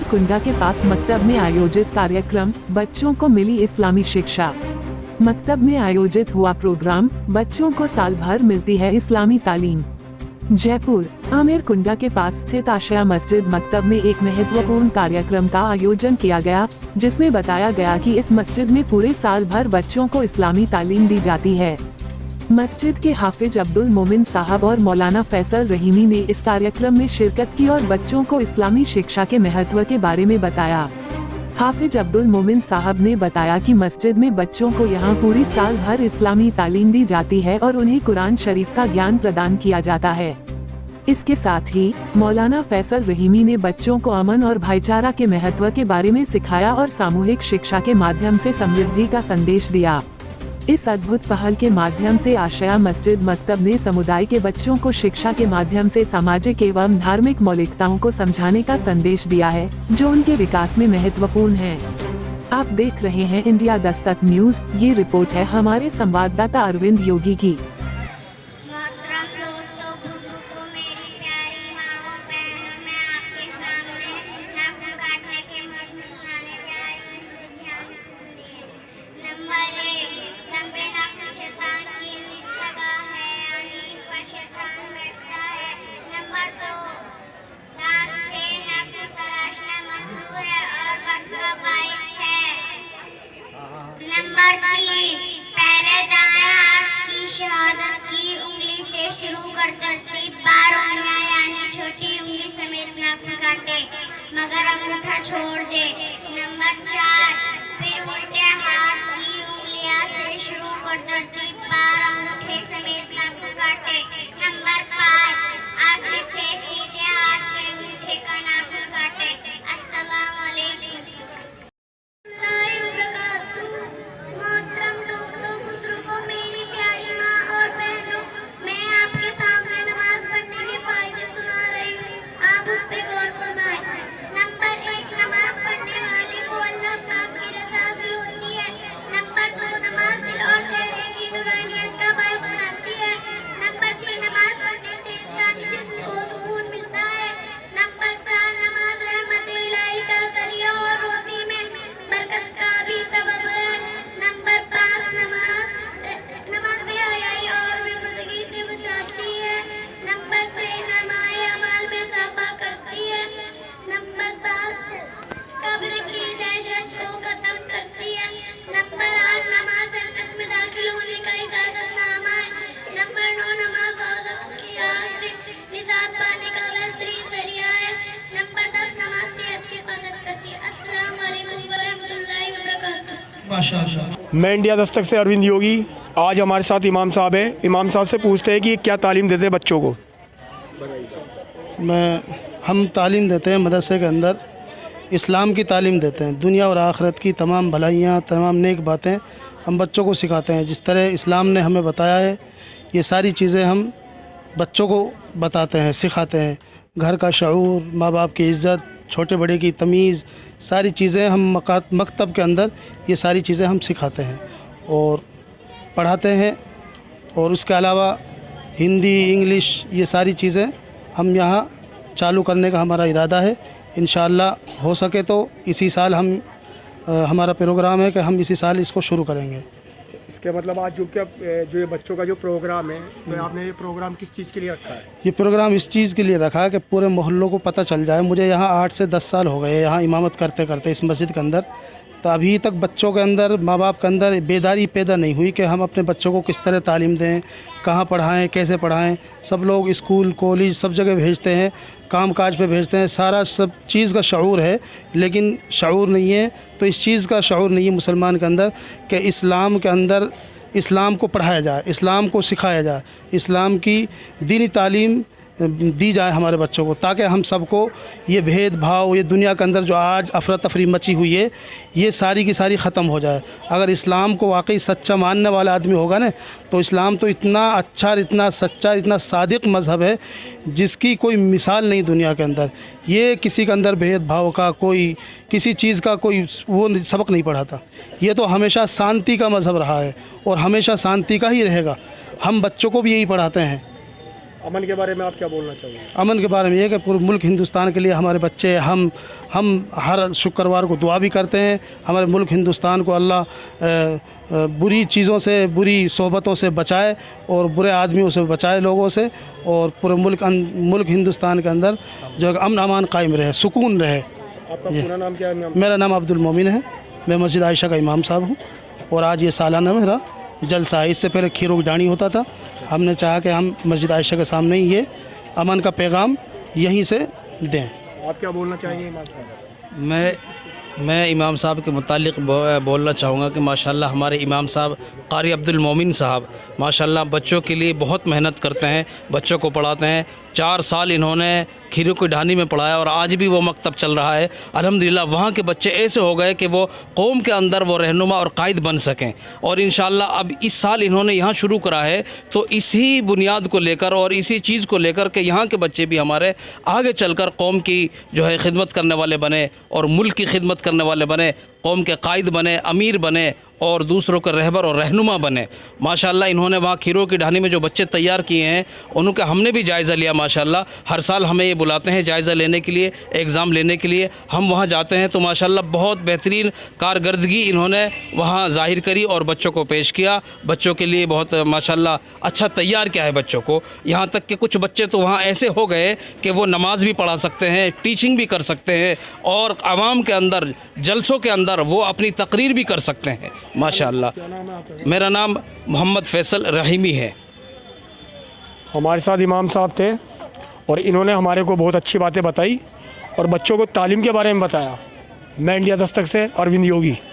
कुंडा के पास मकतब में आयोजित कार्यक्रम, बच्चों को मिली इस्लामी शिक्षा। मकतब में आयोजित हुआ प्रोग्राम, बच्चों को साल भर मिलती है इस्लामी तालीम। जयपुर आमिर कुंडा के पास स्थित आशिया मस्जिद मकतब में एक महत्वपूर्ण कार्यक्रम का आयोजन किया गया, जिसमें बताया गया कि इस मस्जिद में पूरे साल भर बच्चों को इस्लामी तालीम दी जाती है। मस्जिद के हाफिज अब्दुल मोमिन साहब और मौलाना फैसल रहीमी ने इस कार्यक्रम में शिरकत की और बच्चों को इस्लामी शिक्षा के महत्व के बारे में बताया। हाफिज अब्दुल मोमिन साहब ने बताया कि मस्जिद में बच्चों को यहाँ पूरी साल भर इस्लामी तालीम दी जाती है और उन्हें कुरान शरीफ का ज्ञान प्रदान किया जाता है। इसके साथ ही मौलाना फैसल रहीमी ने बच्चों को अमन और भाईचारा के महत्व के बारे में सिखाया और सामूहिक शिक्षा के माध्यम से समृद्धि का संदेश दिया। इस अद्भुत पहल के माध्यम से आशिया मस्जिद मकतब ने समुदाय के बच्चों को शिक्षा के माध्यम से सामाजिक एवं धार्मिक मौलिकताओं को समझाने का संदेश दिया है, जो उनके विकास में महत्वपूर्ण है। आप देख रहे हैं इंडिया दस्तक न्यूज। ये रिपोर्ट है हमारे संवाददाता अरविंद योगी की। पहले दाएं हाथ की शहादत की उंगली से शुरू कर तरतीब बार उंगलियां यानी छोटी उंगली समेत नाखून काटे मगर अंगूठा छोड़ दे। नंबर 4, फिर उल्टे हाथ की उंगलियां से शुरू कर तरतीब बार अंगूठे समेत नाखून काटे। नंबर 5, आगे से सीधे हाथ के अंगूठे का नाखून काटे। अस्सलाम वालेकुम। मैं इंडिया दस्तक से अरविंद योगी। आज हमारे साथ इमाम साहब हैं। इमाम साहब से पूछते हैं कि क्या तालीम देते हैं बच्चों को। हम तालीम देते हैं मदरसे के अंदर, इस्लाम की तालीम देते हैं। दुनिया और आखिरत की तमाम भलाइयाँ, तमाम नेक बातें हम बच्चों को सिखाते हैं। जिस तरह इस्लाम ने हमें बताया है, ये सारी चीज़ें हम बच्चों को बताते हैं, सिखाते हैं। घर का शऊर, माँ बाप की इज़्ज़त, छोटे बड़े की तमीज़, सारी चीज़ें हम मकतब के अंदर ये सारी चीज़ें हम सिखाते हैं और पढ़ाते हैं। और उसके अलावा हिंदी, इंग्लिश, ये सारी चीज़ें हम यहाँ चालू करने का हमारा इरादा है। इंशाअल्लाह हो सके तो इसी साल हमारा प्रोग्राम है कि हम इसी साल इसको शुरू करेंगे। इसके मतलब आज जो ये बच्चों का जो प्रोग्राम है, तो आपने ये प्रोग्राम किस चीज़ के लिए रखा है? ये प्रोग्राम इस चीज़ के लिए रखा है कि पूरे मोहल्लों को पता चल जाए। मुझे यहाँ 8 से 10 साल हो गए यहाँ इमामत करते करते इस मस्जिद के अंदर, तो अभी तक बच्चों के अंदर, माँ बाप के अंदर बेदारी पैदा नहीं हुई कि हम अपने बच्चों को किस तरह तालीम दें, कहाँ पढ़ाएं, कैसे पढ़ाएं। सब लोग स्कूल, कॉलेज सब जगह भेजते हैं, काम काज पे भेजते हैं, सारा सब चीज़ का शऊर है, लेकिन शऊर नहीं है। तो इस चीज़ का शऊर नहीं है मुसलमान के अंदर कि इस्लाम के अंदर इस्लाम को पढ़ाया जाए, इस्लाम को सिखाया जाए, इस्लाम की दीनी तालीम दी जाए हमारे बच्चों को, ताकि हम सबको ये भेदभाव, ये दुनिया के अंदर जो आज अफरा तफरी मची हुई है, ये सारी की सारी ख़त्म हो जाए। अगर इस्लाम को वाकई सच्चा मानने वाला आदमी होगा ना, तो इस्लाम तो इतना अच्छा, इतना सच्चा, इतना सादिक मज़हब है जिसकी कोई मिसाल नहीं दुनिया के अंदर। ये किसी के अंदर भेदभाव का, कोई किसी चीज़ का कोई वो सबक नहीं पढ़ाता। ये तो हमेशा शांति का मज़हब रहा है और हमेशा शांति का ही रहेगा। हम बच्चों को भी यही पढ़ाते हैं। अमन के बारे में आप क्या बोलना चाहोगे? अमन के बारे में ये कि पूरे मुल्क हिंदुस्तान के लिए हमारे बच्चे हम हर शुक्रवार को दुआ भी करते हैं। हमारे मुल्क हिंदुस्तान को अल्लाह बुरी चीज़ों से, बुरी सोबतों से बचाए और बुरे आदमियों से बचाए, लोगों से, और पूरे मुल्क हिंदुस्तान के अंदर जो है अमन अमान कायम रहे, सुकून रहे। आपका पूरा नाम क्या है? मेरा नाम अब्दुल मोमिन है। मैं मस्जिद आयशा का इमाम साहब हूँ और आज ये सालाना मेरा जलसा है। इससे पहले खीरों की डाणी होता था। हमने चाहा कि हम मस्जिद आयशा के सामने ही ये अमन का पैगाम यहीं से दें। आप क्या बोलना चाहेंगे इमाम साहब? मैं इमाम साहब के मुतालिक बोलना चाहूँगा कि माशाल्लाह हमारे इमाम साहब कारी अब्दुल मोमिन साहब माशाल्लाह बच्चों के लिए बहुत मेहनत करते हैं, बच्चों को पढ़ाते हैं। 4 साल इन्होंने खीरों की ढानी में पढ़ाया और आज भी वो मकतब चल रहा है। अल्हम्दुलिल्लाह वहाँ के बच्चे ऐसे हो गए कि वो कौम के अंदर वो रहनुमा और कायद बन सकें। और इंशाअल्लाह अब इस साल इन्होंने यहाँ शुरू करा है, तो इसी बुनियाद को लेकर और इसी चीज़ को लेकर कि यहाँ के बच्चे भी हमारे आगे चलकर कौम की जो है खिदमत करने वाले बने और मुल्क की खिदमत करने वाले बने, कौम के कायद बने, अमीर बने और दूसरों के रहबर और रहनुमा बने। माशाल्लाह इन्होंने वहाँ खीरों की ढानी में जो बच्चे तैयार किए हैं उनका हमने भी जायज़ा लिया। माशाल्लाह हर साल हमें ये बुलाते हैं जायज़ा लेने के लिए, एग्ज़ाम लेने के लिए। हम वहाँ जाते हैं तो माशाल्लाह बहुत बेहतरीन कारकर्दगी इन्होंने वहाँ ज़ाहिर करी और बच्चों को पेश किया। बच्चों के लिए बहुत माशाल्लाह अच्छा तैयार किया है बच्चों को। यहाँ तक कि कुछ बच्चे तो वहाँ ऐसे हो गए कि वो नमाज भी पढ़ा सकते हैं, टीचिंग भी कर सकते हैं और आवाम के अंदर, जलसों के अंदर वो अपनी तकरीर भी कर सकते हैं माशाअल्लाह। मेरा नाम मोहम्मद फैसल रहीमी है। हमारे साथ इमाम साहब थे और इन्होंने हमारे को बहुत अच्छी बातें बताई और बच्चों को तालीम के बारे में बताया। मैं इंडिया दस्तक से अरविंद योगी।